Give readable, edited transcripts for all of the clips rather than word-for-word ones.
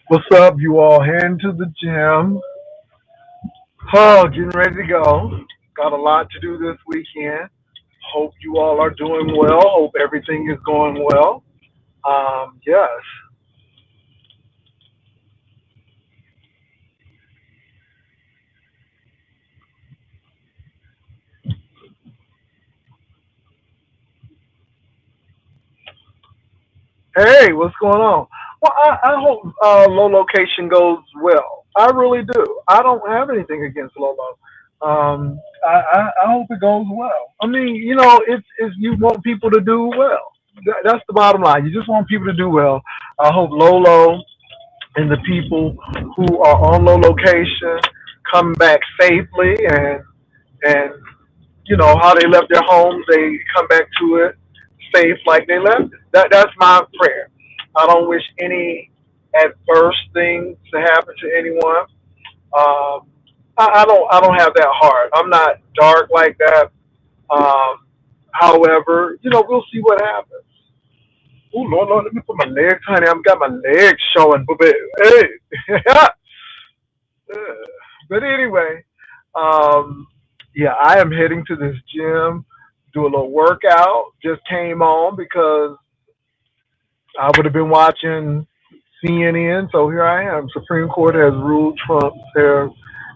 What's up, you all? Heading to the gym. Oh, getting ready to go. Got a lot to do this weekend. Hope you all are doing well. Hope everything is going well. Yes. Hey, what's going on? Well, I hope low location goes well. I really do. I don't have anything against Lolo. I hope it goes well. I mean, it's you want people to do well. That's the bottom line. You just want people to do well. I hope Lolo and the people who are on low location come back safely, and how they left their homes, they come back to it safe like they left it. That's my prayer. I don't wish any adverse things to happen to anyone. I don't have that heart. I'm not dark like that. However, we'll see what happens. Oh Lord, Lord, let me put my legs, honey. I've got my legs showing, but hey. But anyway, um, yeah, I am heading to this gym, do a little workout. Just came on because I would have been watching CNN. So here I am. Supreme Court has ruled Trump they're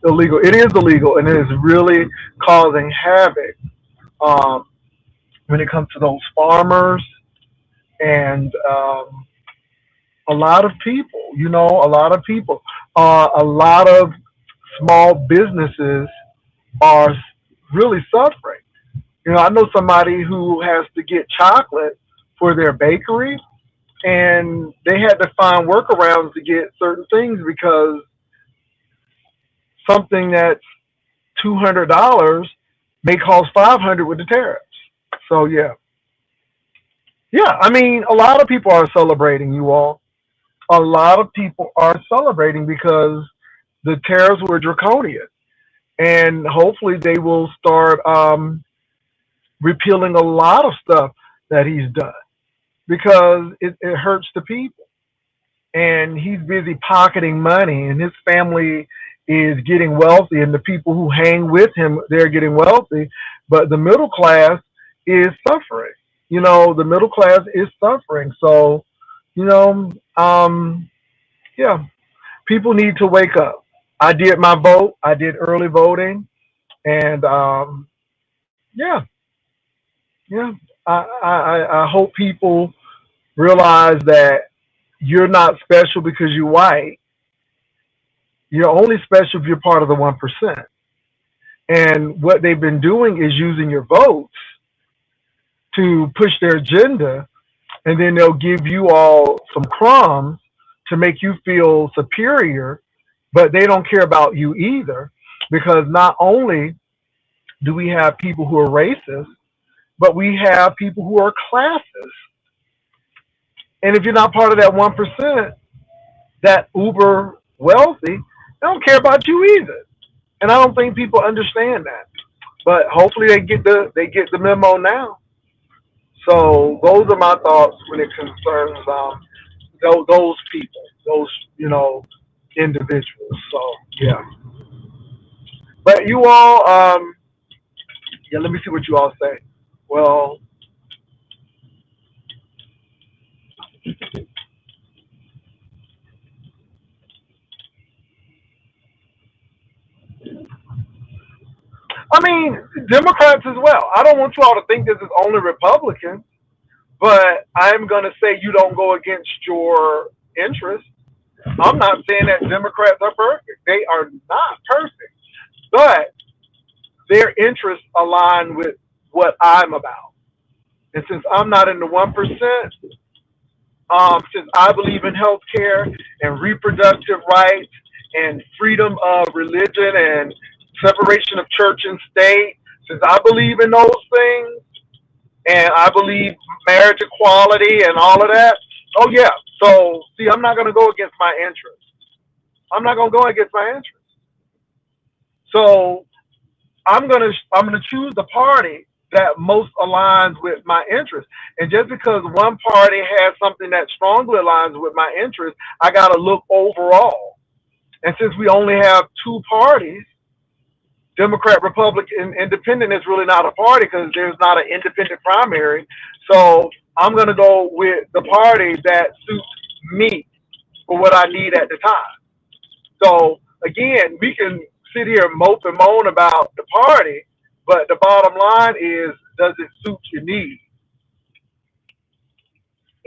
illegal. It is illegal, and it is really causing havoc when it comes to those farmers and a lot of people. A lot of people. A lot of small businesses are really suffering. I know somebody who has to get chocolate for their bakery, and they had to find workarounds to get certain things because something that's $200 may cost 500 with the tariffs. So yeah. I mean, a lot of people are celebrating. You all, a lot of people are celebrating because the tariffs were draconian, and hopefully they will start repealing a lot of stuff that he's done because it hurts the people. And he's busy pocketing money, and his family is getting wealthy, and the people who hang with him, they're getting wealthy, but the middle class is suffering. The middle class is suffering. So, you know, um, yeah, people need to wake up. I did my vote. I did early voting, and yeah, yeah. I hope people realize that you're not special because you're white. You're only special if you're part of the 1%. And what they've been doing is using your votes to push their agenda, and then they'll give you all some crumbs to make you feel superior, but they don't care about you either, because not only do we have people who are racist, but we have people who are classist. And if you're not part of that 1%, that uber wealthy, they don't care about you either. And I don't think people understand that. But hopefully they get the memo now. So those are my thoughts when it concerns those people, those individuals. So yeah. But you all, yeah. Let me see what you all say. Well, I mean, Democrats as well. I don't want you all to think this is only Republicans, but I'm going to say you don't go against your interests. I'm not saying that Democrats are perfect. They are not perfect, but their interests align with what I'm about. And since I'm not in the 1%, since I believe in health care and reproductive rights and freedom of religion and separation of church and state, since I believe in those things and I believe marriage equality and all of that, oh yeah. So see, I'm not going to go against my interests. I'm not going to go against my interests. So I'm gonna choose the party that most aligns with my interests. And just because one party has something that strongly aligns with my interests, I gotta look overall. And since we only have two parties, Democrat, Republican, Independent is really not a party because there's not an independent primary. So I'm gonna go with the party that suits me for what I need at the time. So again, we can sit here and mope and moan about the party, but the bottom line is, does it suit your needs?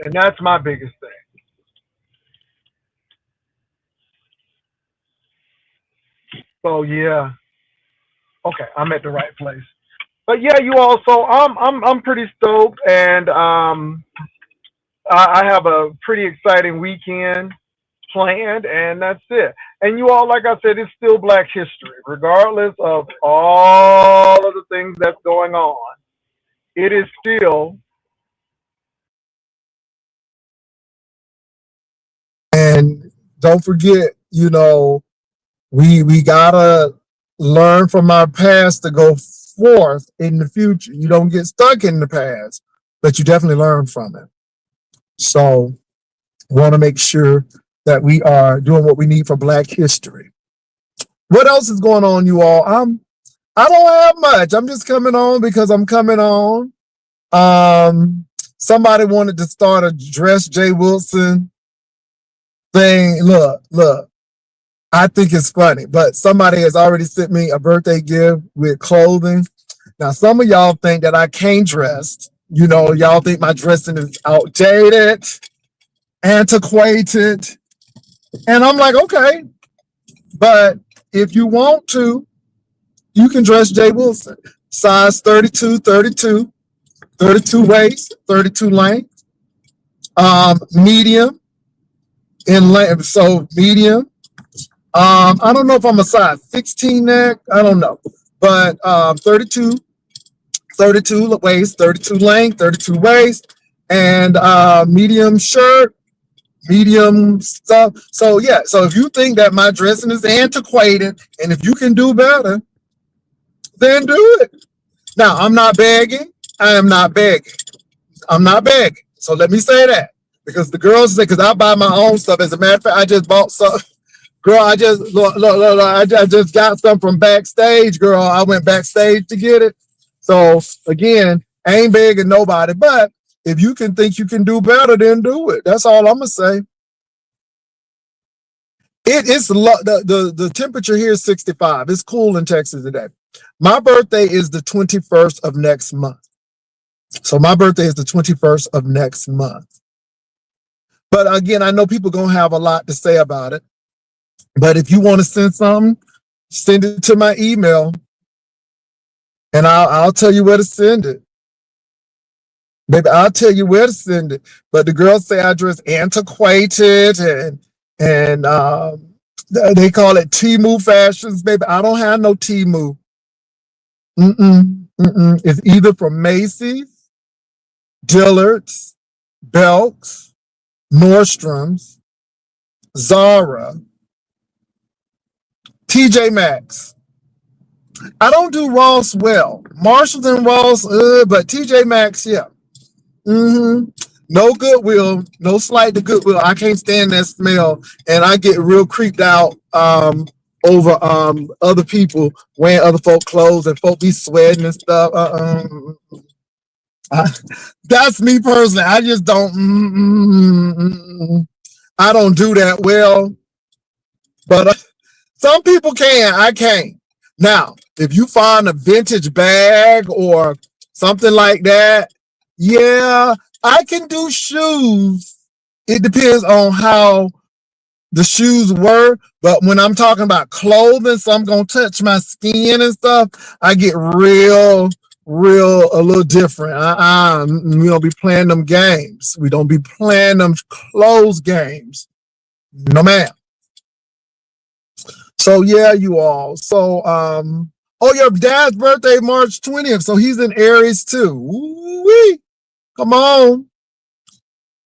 And that's my biggest thing. So yeah, okay, I'm at the right place. But yeah, you also, I'm pretty stoked, and I have a pretty exciting weekend planned, and that's it. And you all, like I said, it's still Black History, regardless of all of the things that's going on. It is still. And don't forget, we gotta learn from our past to go forth in the future. You don't get stuck in the past, but you definitely learn from it. So want to make sure that we are doing what we need for Black history. What else is going on, you all? I don't have much. I'm just coming on because I'm coming on. Somebody wanted to start a Dress Jay Wilson thing. Look. I think it's funny, but somebody has already sent me a birthday gift with clothing. Now, some of y'all think that I can't dress. Y'all think my dressing is outdated, antiquated. And I'm like, okay, but if you want to, you can dress Jay Wilson. Size 32, 32, 32 waist, 32 length, medium in length. So medium. I don't know if I'm a size 16 neck. I don't know. But 32 waist, 32 length, 32 waist, and medium shirt, medium stuff. So yeah, so if you think that my dressing is antiquated and if you can do better, then do it. Now, I'm not begging. I am not begging. I'm not begging. So let me say that. Because the girls say, because I buy my own stuff. As a matter of fact, I just bought some. Girl, I just look, I just got some from backstage, girl. I went backstage to get it. So again, I ain't begging nobody, but if you can think you can do better, then do it. That's all I'm gonna say. The temperature here is 65. It's cool in Texas today. My birthday is the 21st of next month. So my birthday is the 21st of next month. But again, I know people gonna have a lot to say about it. But if you want to send something, send it to my email, and I'll tell you where to send it. Baby, I'll tell you where to send it. But the girls say I dress antiquated and they call it Temu fashions, baby. I don't have no Temu. It's either from Macy's, Dillard's, Belk's, Nordstrom's, Zara, TJ Maxx. I don't do Ross well. Marshalls and Ross, but TJ Maxx, yeah. No Goodwill, no slight to Goodwill. I can't stand that smell, and I get real creeped out over other people wearing other folk clothes and folk be sweating and stuff. That's me personally. I just don't. I don't do that well, but some people can. I can't. Now, if you find a vintage bag or something like that, yeah, I can do shoes. It depends on how the shoes were, but when I'm talking about clothing, so I'm gonna touch my skin and stuff, I get real a little different. We don't be playing them games. We don't be playing them clothes games. No ma'am. So yeah, you all. So oh, your dad's birthday March 20th, so he's in Aries too. Woo-wee. Come on.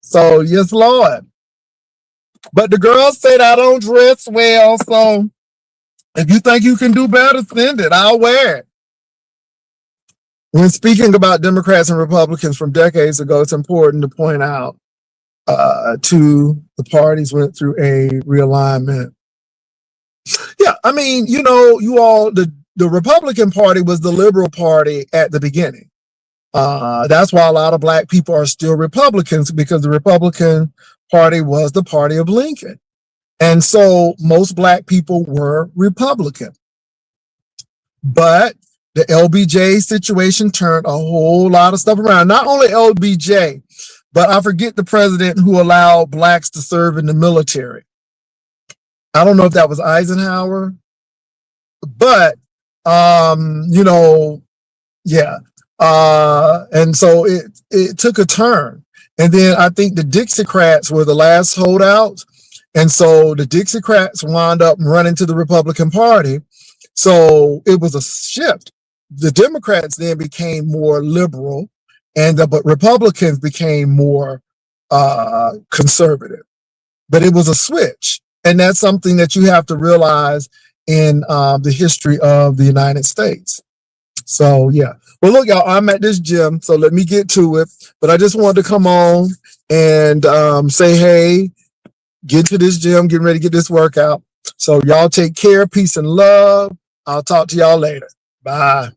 So yes, Lord. But the girls said I don't dress well, so if you think you can do better, send it. I'll wear it. When speaking about Democrats and Republicans from decades ago, it's important to point out the parties went through a realignment. Yeah, I mean, you know, you all, the Republican Party was the liberal party at the beginning. That's why a lot of black people are still Republicans, because the Republican Party was the party of Lincoln. And so most black people were Republican. But the LBJ situation turned a whole lot of stuff around. Not only LBJ, but I forget the president who allowed blacks to serve in the military. I don't know if that was Eisenhower, but, you know, yeah. And so it took a turn. And then I think the Dixiecrats were the last holdouts. And so the Dixiecrats wound up running to the Republican Party. So it was a shift. The Democrats then became more liberal, but Republicans became more conservative. But it was a switch. And that's something that you have to realize in the history of the United States. So, yeah. Well, look, y'all, I'm at this gym, so let me get to it. But I just wanted to come on and say, hey, get to this gym, getting ready to get this workout. So y'all take care, peace and love. I'll talk to y'all later. Bye.